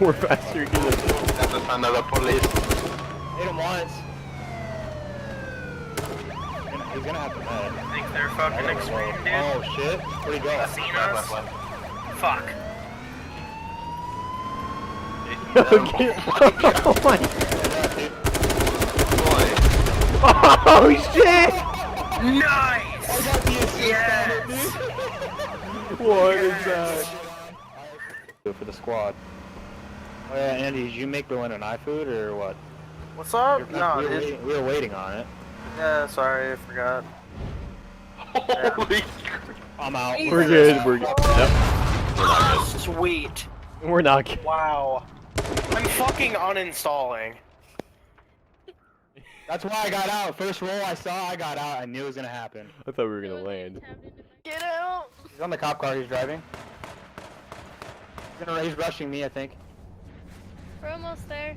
We're faster. Get it. That's the son of the police. Hit him once. He's gonna have to med. I think they're fucking extreme, dude. Oh shit. Where'd he go? Casinos. Fuck. Okay. Oh my. Oh shit! Nice! Yes! What is that? Go for the squad. Oh yeah, Andy, did you make Berlin and food or what? What's up? No, we were waiting on it. yeah, sorry, I forgot. Holy I'm out. We're good. We're good. Yep. Sweet. We're not good. Wow. I'm fucking uninstalling. That's why I got out. First roll I saw, I got out. I knew it was gonna happen. I thought we were gonna land. Get out! He's on the cop car. He's driving. He's rushing me, I think. We're almost there.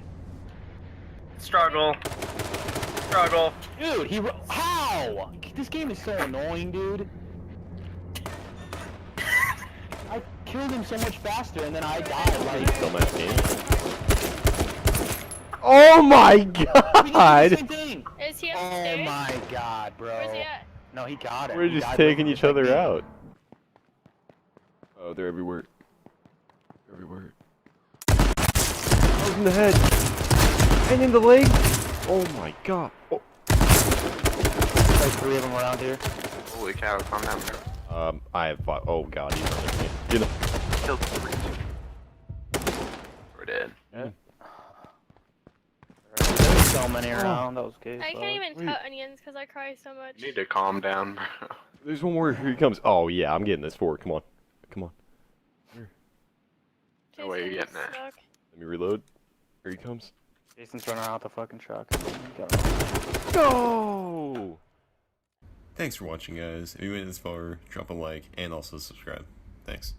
Struggle. Struggle. Dude, how? This game is so annoying, dude. I killed him so much faster, and then I died. Like, Dumbass game. Oh my god! same thing. Is he Oh upstairs? my god, bro. Where's he at? No, he got it. We're He just died taking with each the other technique. out. Oh, they're everywhere. Everywhere. Oh, in the head. And in the leg. Oh my god. Oh. Like 3 of them around here. Holy cow, calm down, bro. I have 5. Oh god, he's on me. Get him. Killed 3. We're dead. Yeah. There's so many around. That was good. I can't even cut onions because I cry so much. You need to calm down, bro. There's one more. Here he comes. Oh yeah, I'm getting this forward. Come on. Come on. Here. No way you're Jason's getting that. stuck. Let me reload. Here he comes. Jason's running around with the fucking truck. Go! Thanks for watching, guys. If you made it this far, drop a like and also subscribe. Thanks.